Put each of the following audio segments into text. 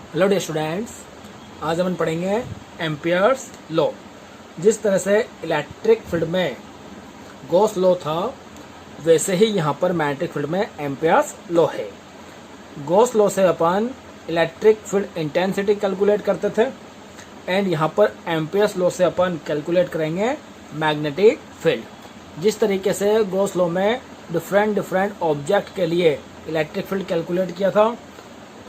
Hello dear students, आज हम पढ़ेंगे एम्पियर्स लॉ। जिस तरह से इलेक्ट्रिक फील्ड में गॉस लॉ था, वैसे ही यहाँ पर मैग्नेटिक फील्ड में एम्पियर्स लॉ है। गॉस लॉ से अपन इलेक्ट्रिक फील्ड इंटेंसिटी कैलकुलेट करते थे, एंड यहाँ पर एम्पियर्स लॉ से अपन कैलकुलेट करेंगे मैग्नेटिक फील्ड। जिस तरीके से गॉस लॉ में डिफरेंट ऑब्जेक्ट के लिए इलेक्ट्रिक फील्ड कैलकुलेट किया था,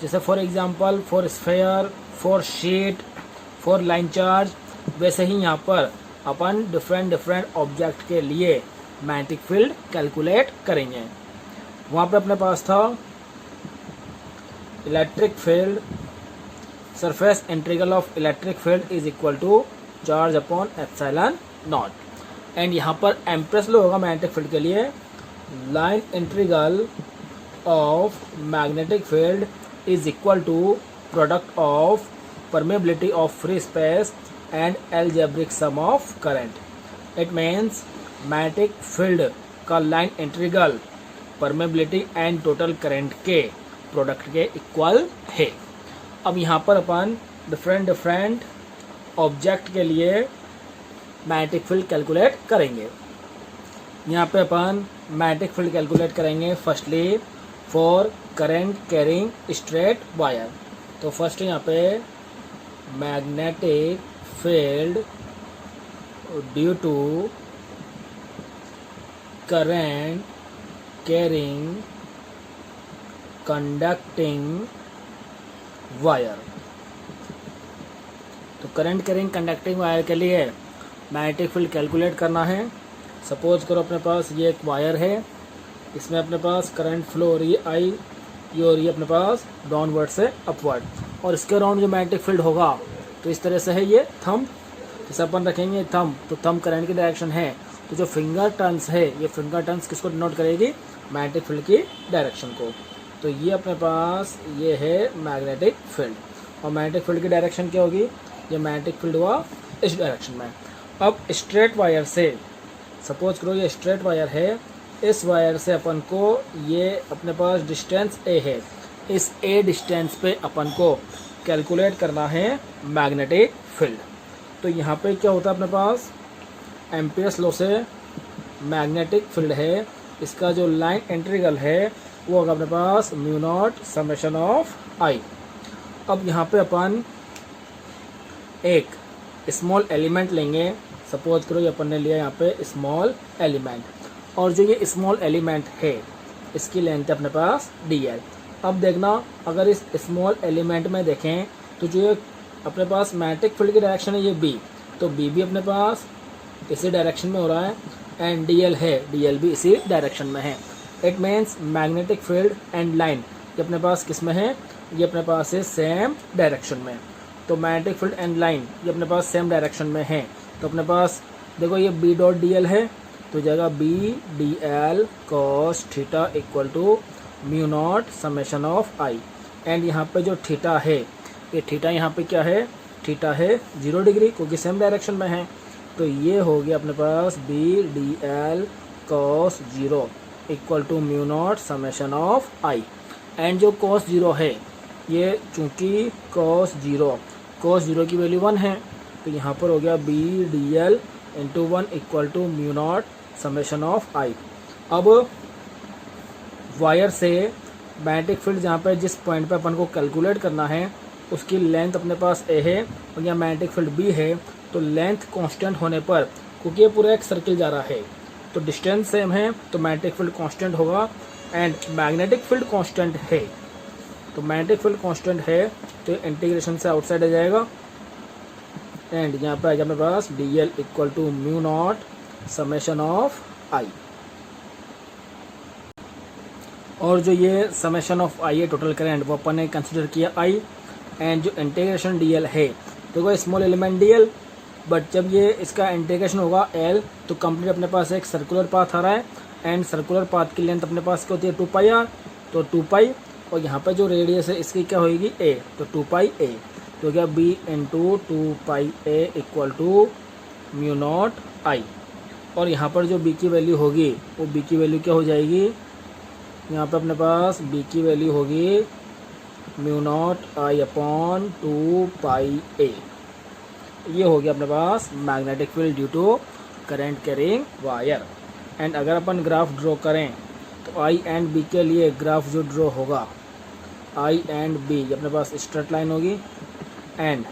जैसे for example for sphere, for sheet, for line charge, वैसे ही यहाँ पर अपन डिफरेंट ऑब्जेक्ट के लिए मैग्नेटिक फील्ड कैलकुलेट करेंगे। वहाँ पे अपने पास था electric field, surface integral of electric field is equal to charge upon epsilon naught, and यहाँ पर एम्पियर्स लॉ होगा मैग्नेटिक फील्ड के लिए, line integral of magnetic field is equal to product of permeability of free space and algebraic sum of current. It means magnetic field का line integral permeability and total current के product के equal है। अब यहाँ पर अपन different object के लिए magnetic field calculate करेंगे। यहाँ पे अपन मैग्नेटिक फील्ड कैलकुलेट करेंगे firstly for current carrying straight wire. तो फर्स्ट यहाँ पे magnetic field due to current carrying conducting wire. तो करंट कैरिंग कंडक्टिंग वायर के लिए मैग्नेटिक फील्ड कैलकुलेट करना है। सपोज करो अपने पास ये एक वायर है, इसमें अपने पास करंट फ्लो हो रही है आई, ये हो रही है अपने पास डाउनवर्ड से अपवर्ड, और इसके अराउंड जो मैग्नेटिक फील्ड होगा तो इस तरह से है ये थंब। जैसे अपन रखेंगे थंब, तो थंब करंट की डायरेक्शन है, तो जो फिंगर टर्न्स है ये फिंगर टर्न्स किसको डिनोट करेगी, मैग्नेटिक फील्ड की डायरेक्शन को। तो ये अपने पास ये है मैग्नेटिक फील्ड, और मैग्नेटिक फील्ड की डायरेक्शन क्या होगी, ये मैग्नेटिक फील्ड हुआ इस डायरेक्शन में। अब स्ट्रेट वायर से सपोज करो ये स्ट्रेट वायर है, इस वायर से अपन को ये अपने पास डिस्टेंस ए है, इस ए डिस्टेंस पे अपन को कैलकुलेट करना है मैग्नेटिक फील्ड। तो यहाँ पे क्या होता है अपने पास एम्पियर्स लॉ से मैग्नेटिक फील्ड है, इसका जो लाइन इंटीग्रल है वो होगा अपने पास mu naught summation of I. अब यहाँ पे अपन एक स्मॉल एलिमेंट लेंगे, सपोज करो ये अपन ने लिया यहाँ पे स्मॉल एलिमेंट, और जो ये स्मॉल एलिमेंट है इसकी लेंथ है अपने पास dl। अब देखना अगर इस स्मॉल एलिमेंट में देखें तो जो ये अपने पास मैग्नेटिक फील्ड की डायरेक्शन है ये b, तो b भी अपने पास इसी डायरेक्शन में हो रहा है, एंड dl है, dl भी इसी डायरेक्शन में है। It means magnetic field and line ये अपने पास किस में है, ये अपने पास है सेम डायरेक्शन में। तो मैग्नेटिक फील्ड एंड लाइन ये अपने पास सेम डायरेक्शन में है, तो अपने पास देखो ये b डॉट dl है, तो जाएगा B D L cos theta equal to mu naught summation of I, and यहाँ पे जो थीटा है ये थीटा यहाँ पे क्या है, थीटा है 0 डिग्री, क्योंकि सेम डायरेक्शन में है। तो ये हो गया अपने पास B D L cos 0 equal to mu naught summation of I, and जो कॉस 0 है ये चूँकि कॉस 0 की वैल्यू 1 है, तो यहाँ पर हो गया B D l into 1 equal to mu naught summation of I. अब वायर से मैग्नेटिक फील्ड जहाँ पे जिस पॉइंट पे अपन को कैलकुलेट करना है उसकी लेंथ अपने पास ए है, और यहाँ मैग्नेटिक फील्ड बी है, तो लेंथ कांस्टेंट होने पर, क्योंकि ये पूरा एक सर्किल जा रहा है तो डिस्टेंस सेम है, तो मैग्नेटिक फील्ड कांस्टेंट होगा, एंड मैग्नेटिक फील्ड कांस्टेंट है, तो मैग्नेटिक फील्ड कांस्टेंट है तो इंटीग्रेशन से आउटसाइड आ जाएगा, एंड यहाँ पे आ जाए अपने पास d L equal to mu naught summation of I. और जो ये समेशन ऑफ आई है टोटल करंट वो अपन ने कंसिडर किया आई, एंड जो इंटीग्रेशन डीएल है देखो स्मॉल एलिमेंट डीएल, बट जब ये इसका इंटीग्रेशन होगा एल तो कंप्लीट अपने पास एक सर्कुलर पाथ आ रहा है, एंड सर्कुलर पाथ की लेंथ अपने पास क्या होती है 2 पाई आर, तो 2 पाई, और यहाँ पे जो रेडियस है इसकी क्या होगी ए, तो 2 पाई ए, तो क्या b into 2 pi a equal to mu naught I. और यहाँ पर जो b की वैल्यू होगी वो b की वैल्यू क्या हो जाएगी, यहाँ पे अपने पास b की वैल्यू होगी mu naught I upon 2 pi a. ये हो गया अपने पास magnetic field due to current carrying wire. And अगर अपन ग्राफ ड्रॉ करें तो आई एंड बी के लिए ग्राफ जो ड्रॉ होगा, आई एंड बी अपने पास स्ट्रेट लाइन होगी, एंड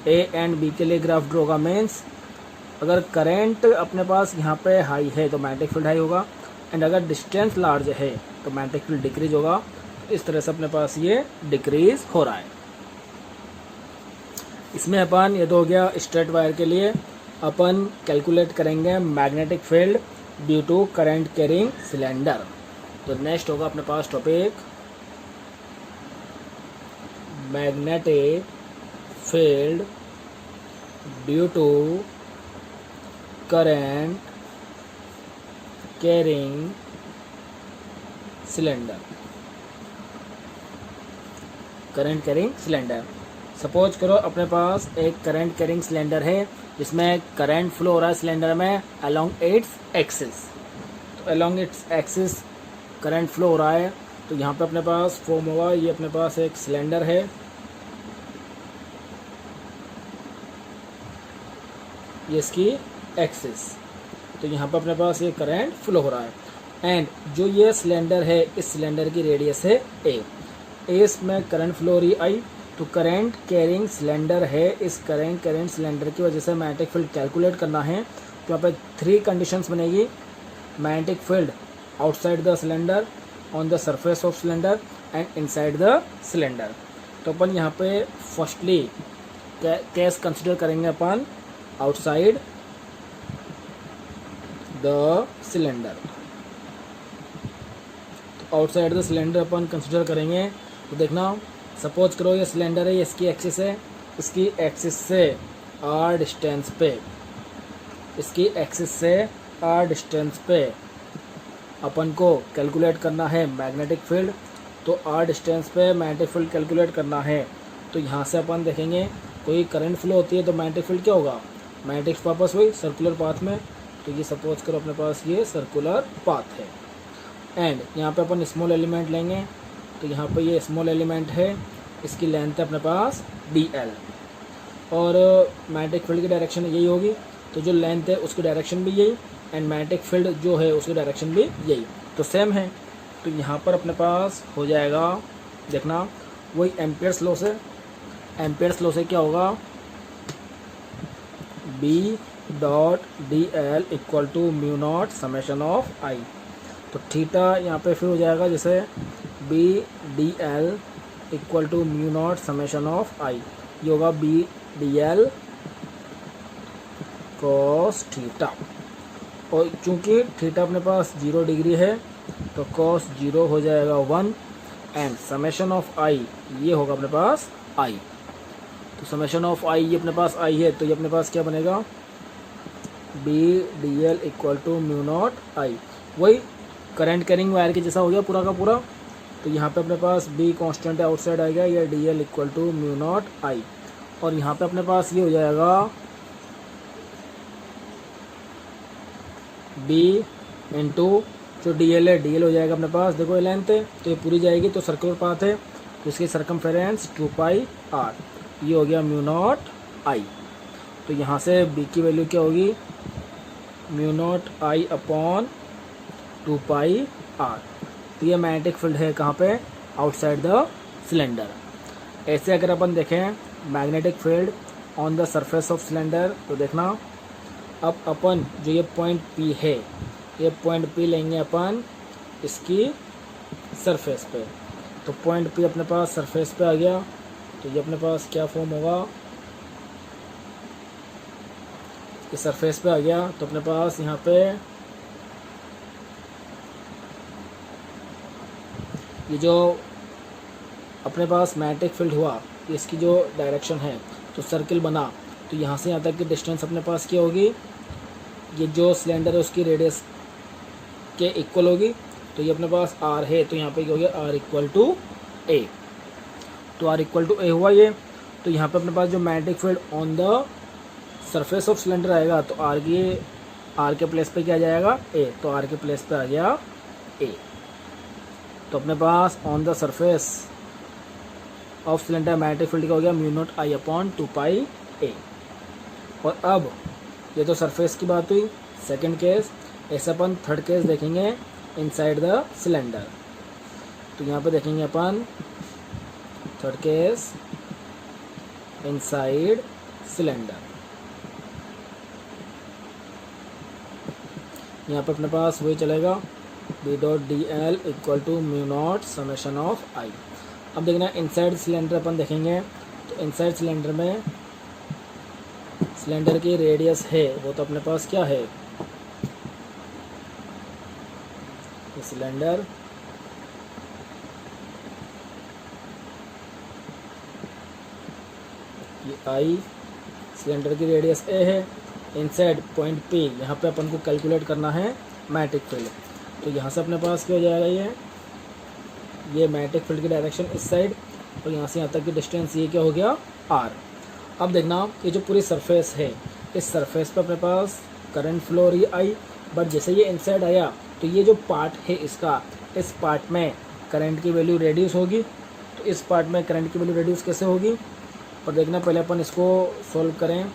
ए एंड बी के लिए ग्राफ ड्रॉ होगा। मीन्स अगर करंट अपने पास यहाँ पे हाई है तो मैग्नेटिक फील्ड हाई होगा, एंड अगर डिस्टेंस लार्ज है तो मैग्नेटिक फील्ड डिक्रीज होगा। इस तरह से अपने पास ये डिक्रीज हो रहा है। इसमें अपन, ये तो हो गया स्ट्रेट वायर के लिए, अपन कैलकुलेट करेंगे magnetic field due to current carrying cylinder. तो नेक्स्ट होगा अपने पास topic magnetic field due to current carrying cylinder. Current carrying cylinder, suppose करो अपने पास एक करंट कैरिंग सिलेंडर है जिसमें करंट फ्लो हो रहा है सिलेंडर में अलोंग इट्स एक्सिस। तो along its axis current flow हो रहा है, तो यहाँ पे अपने पास फॉर्म होगा, ये अपने पास एक सिलेंडर है, ये इसकी एक्सिस। तो यहाँ पे अपने पास ये करंट फ्लो हो रहा है, एंड जो ये सिलेंडर है, इस सिलेंडर की रेडियस है ए। इसमें करंट फ्लो हो रही आई, तो करंट कैरिंग सिलेंडर है, इस करंट कैरिंग सिलेंडर की वजह से मैग्नेटिक फील्ड कैलकुलेट करना है। तो यहाँ पे 3 कंडीशंस बनेगी। Magnetic field outside the cylinder, on the surface of cylinder and inside the cylinder. तो अपन यहाँ पे फर्स्टली केस कंसिडर करेंगे अपन आउटसाइड द सिलेंडर। तो outside the cylinder upon consider करेंगे। तो देखना, सपोज करो ये सिलेंडर है, ये इसकी एक्सिस है, इसकी एक्सिस से आर डिस्टेंस पे, इसकी एक्सिस से आर डिस्टेंस पे अपन को कैलकुलेट करना है मैग्नेटिक फील्ड। तो आर डिस्टेंस पे मैग्नेटिक फील्ड कैलकुलेट करना है। तो यहाँ से अपन देखेंगे कोई करंट फ्लो होती है तो मैग्नेटिक फील्ड क्या होगा, मैग्नेटिक वापस हुई सर्कुलर पाथ में। तो ये सपोज करो अपने पास ये सर्कुलर पाथ है, एंड यहाँ पे अपन स्मॉल एलिमेंट लेंगे। तो यहाँ पे ये स्मॉल एलिमेंट है, इसकी लेंथ है अपने पास dl, और मैग्नेटिक फील्ड की डायरेक्शन यही होगी। तो जो लेंथ है उसकी डायरेक्शन भी यही, एंड मैग्नेटिक फील्ड जो है उसकी डायरेक्शन भी यही, तो सेम है। तो यहाँ पर अपने पास हो जाएगा, देखना वही एम्पियर्स लॉ से। एम्पियर्स लॉ से क्या होगा, B dot dl equal to mu naught summation of I. तो थीटा यहाँ पे फिर हो जाएगा जैसे B dl equal to mu naught summation of I. ये होगा B dl cos थीटा, और चूंकि थीटा अपने पास 0 डिग्री है तो cos 0 हो जाएगा 1, एंड समेशन ऑफ आई ये होगा अपने पास I। तो समेशन ऑफ आई ये अपने पास I है, तो ये अपने पास क्या बनेगा, B dl equal to mu naught I. वही करंट कैरिंग वायर के जैसा हो गया पूरा का पूरा। तो यहाँ पे अपने पास B कांस्टेंट है, आउटसाइड आएगा, या dl equal to mu naught I. और यहाँ पे अपने पास ये हो जाएगा B इंटू जो dl है, dl हो जाएगा अपने पास, देखो ये लेंथ है तो ये पूरी जाएगी, तो सर्कुलर पाथ है तो इसकी सरकमफेरेंस 2 पाई r, ये हो गया म्यू नॉट आई। तो यहाँ से B की वैल्यू क्या होगी, mu naught I upon 2 pi r। तो ये मैग्नेटिक फील्ड है कहाँ पे, आउटसाइड द सिलेंडर। ऐसे अगर अपन देखें magnetic field on the surface of cylinder, तो देखना अब अपन जो ये पॉइंट P है, ये पॉइंट P लेंगे अपन इसकी सरफेस पे। तो पॉइंट P अपने पास सरफेस पे आ गया, तो ये अपने पास क्या फॉर्म होगा, ये सरफेस पे आ गया। तो अपने पास यहाँ पे ये जो अपने पास मैग्नेटिक फील्ड हुआ, इसकी जो डायरेक्शन है, तो सर्किल बना, तो यहाँ से यहाँ तक की डिस्टेंस अपने पास क्या होगी, ये जो सिलेंडर है उसकी रेडियस के इक्वल होगी। तो ये अपने पास r है, तो यहाँ पे क्या हो गया, r इक्वल टू a। तो r इक्वल टू a हुआ ये। तो यहाँ पे अपने पास जो magnetic field on the surface of cylinder आएगा, तो r के प्लेस पे क्या आ जाएगा, a। तो r के प्लेस पे आ गया a। तो अपने pass on the surface of cylinder magnetic field का हो गया mu naught I upon 2 pi A. और अब ये तो सरफेस की बात हुई। सेकंड केस, ऐसे अपन थर्ड केस देखेंगे इनसाइड द सिलेंडर। तो यहाँ पे देखेंगे अपन थर्ड केस इनसाइड सिलेंडर। यहाँ पे अपने पास वही चलेगा B dot d L equal to mu naught summation of I. अब देखना इनसाइड सिलेंडर अपन देखेंगे तो इनसाइड सिलेंडर में सिलेंडर की रेडियस है वो तो अपने पास क्या है, सिलेंडर ये आई, सिलेंडर की रेडियस ए है। इनसाइड पॉइंट पी यहाँ पे अपन को कैलकुलेट करना है मैग्नेटिक फील्ड। तो यहाँ से अपने पास क्या हो जाएगा, ये मैग्नेटिक फील्ड की डायरेक्शन इस साइड और यहाँ से यहाँ तक की डिस्टेंस ये क्या हो गया आर। अब देखना ये जो पूरी सरफेस है इस सरफेस पे अपने पास करंट फ्लो हो रही है आई, बट जैसे ये इनसाइड आया तो ये जो पार्ट है इसका, इस पार्ट में करंट की वैल्यू रेड्यूस होगी। तो इस पार्ट में करंट की वैल्यू रेड्यूस कैसे होगी, और देखना पहले अपन इसको सॉल्व करें।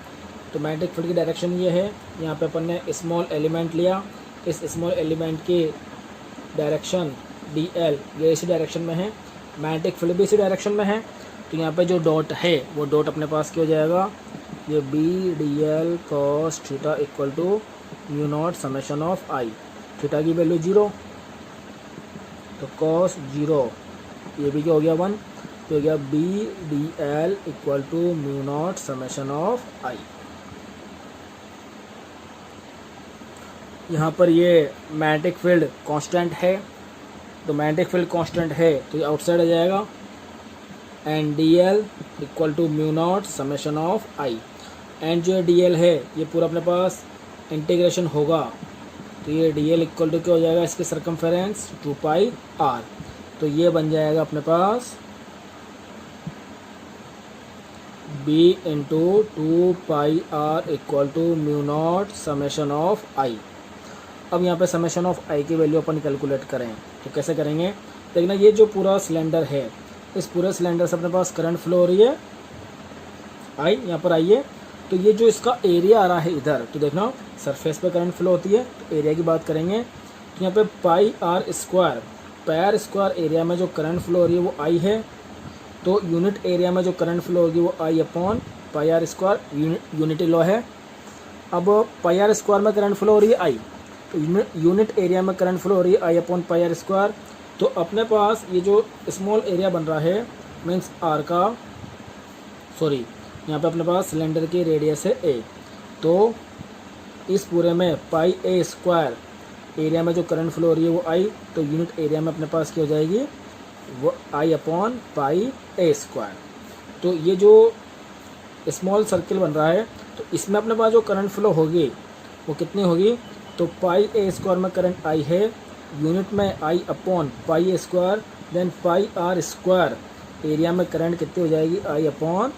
तो मैग्नेटिक फील्ड की डायरेक्शन ये है, यहाँ पे अपन ने स्मॉल एलिमेंट लिया, इस स्मॉल एलिमेंट की डायरेक्शन डी एल ये इसी डायरेक्शन में है, मैग्नेटिक फील्ड भी इसी डायरेक्शन में है। तो यहाँ पे जो डॉट है वो डॉट अपने पास क्या हो जाएगा, ये B D L cos theta equal to mu naught summation of I. Theta की वैल्यू 0 तो कॉस 0 ये भी क्या हो गया 1, तो हो गया B D L equal to mu naught summation of I. यहाँ पर ये मैग्नेटिक फील्ड कांस्टेंट है, तो मैग्नेटिक फील्ड कांस्टेंट है तो ये आउटसाइड आ जाएगा and D L equal to mu naught summation of I. And जो डी एल है ये पूरा अपने पास इंटीग्रेशन होगा तो ये डी एल इक्वल टू क्या हो जाएगा, इसकी सर्कमफेरेंस 2 पाई आर। तो ये बन जाएगा अपने पास b into 2 pi are equal to mu naught summation of I. अब यहाँ पे समेशन ऑफ आई की वैल्यू अपन कैलकुलेट करें तो कैसे करेंगे, देखना ये जो पूरा सिलेंडर है इस पूरे सिलेंडर से अपने पास करंट फ्लो हो रही है आई, यहाँ पर आइए। तो ये जो इसका एरिया आ रहा है इधर, तो देखना सरफेस पे करंट फ्लो होती है तो एरिया की बात करेंगे तो यहाँ पे पाई आर स्क्वायर एरिया में जो करंट फ्लो हो रही है वो आई है। तो यूनिट एरिया में जो करंट फ्लो होगी वो I upon pi r square, unity law है। अब पाई आर स्क्वायर में करंट फ्लो हो रही है आई, तो यूनिट एरिया में करंट फ्लो हो रही है I upon pi r square. तो अपने पास ये जो स्मॉल एरिया बन रहा है मीन्स आर का, सॉरी यहाँ पे अपने पास सिलेंडर की रेडियस है ए, तो इस पूरे में पाई ए स्क्वायर एरिया में जो करंट फ्लो हो रही है वो आई, तो यूनिट एरिया में अपने पास क्या हो जाएगी वो I upon pi a square. तो ये जो स्मॉल सर्किल बन रहा है तो इसमें अपने पास जो करंट फ्लो होगी वो कितनी होगी, तो पाई ए स्क्वायर में करंट आई है, यूनिट में I upon pi a square, then pi r square area में करंट कितनी हो जाएगी I upon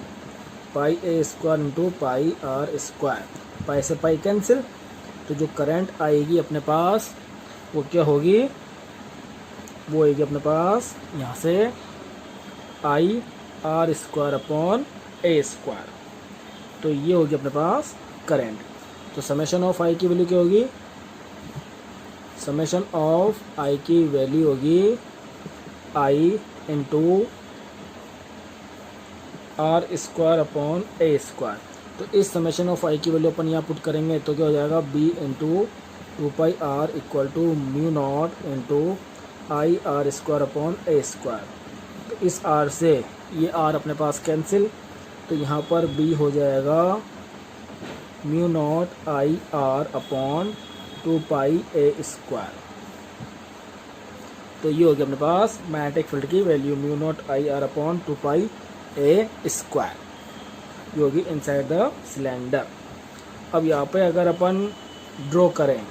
pi a square into pi r square. Pi से पाई कैंसिल, तो जो करंट आएगी अपने पास वो क्या होगी, वो आएगी अपने पास यहाँ से आई आर स्क्वायर अपॉन ए स्क्वायर। तो ये होगी अपने पास करंट। तो समेशन ऑफ आई की वैल्यू क्या होगी, समेशन ऑफ आई की वैल्यू होगी I into r square upon A square. तो इस समेशन ऑफ आई की वैल्यू अपन यहाँ पुट करेंगे तो क्या हो जाएगा B into 2 pi are equal to mu naught into I R square upon A square. तो इस आर से ये आर अपने पास कैंसिल, तो यहाँ पर बी हो जाएगा mu naught I R upon 2 pi a square. तो ये होगी अपने पास मैग्नेटिक फील्ड की value mu naught I R upon 2 pi a square, ये होगी इनसाइड द सिलेंडर। अब यहाँ पे अगर अपन ड्रॉ करें,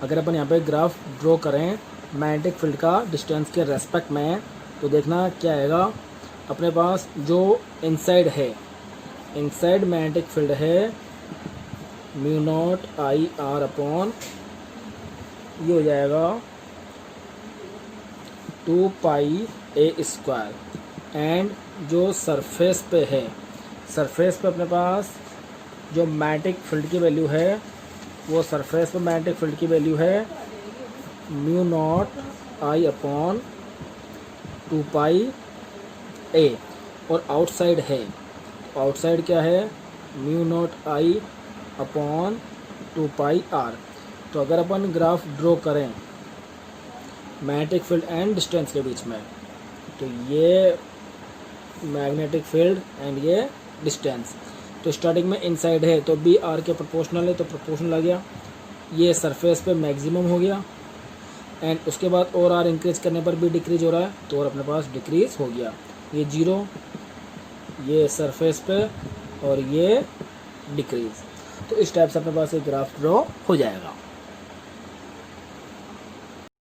अगर अपन यहाँ पे ग्राफ ड्रॉ करें मैग्नेटिक फील्ड का डिस्टेंस के रेस्पेक्ट में, तो देखना क्या आएगा, अपने पास जो इनसाइड है, इनसाइड मैग्नेटिक फील्ड है mu naught I R upon ये हो जाएगा 2 पाई ए स्क्वायर, एंड जो सरफेस पे है, सरफेस पे अपने पास जो मैग्नेटिक फील्ड की वैल्यू है, वो सरफेस पे मैग्नेटिक फील्ड की वैल्यू है mu naught I upon 2 pi A, और आउटसाइड है, आउटसाइड क्या है, mu naught I upon 2 pi R. तो अगर अपन ग्राफ ड्रॉ करें मैग्नेटिक फील्ड एंड डिस्टेंस के बीच में, तो ये मैग्नेटिक फील्ड एंड ये डिस्टेंस, तो स्टार्टिंग में इनसाइड है तो बी आर के प्रोपोर्शनल है, तो प्रोपोर्शनल आ गया, ये सरफेस पे मैक्सिमम हो गया, एंड उसके बाद और आर इंक्रीज करने पर भी डिक्रीज हो रहा है, तो और अपने पास डिक्रीज हो गया, ये 0, ये सरफेस पे और ये डिक्रीज। तो इस टाइप से अपने पास एक ग्राफ ड्रॉ हो जाएगा।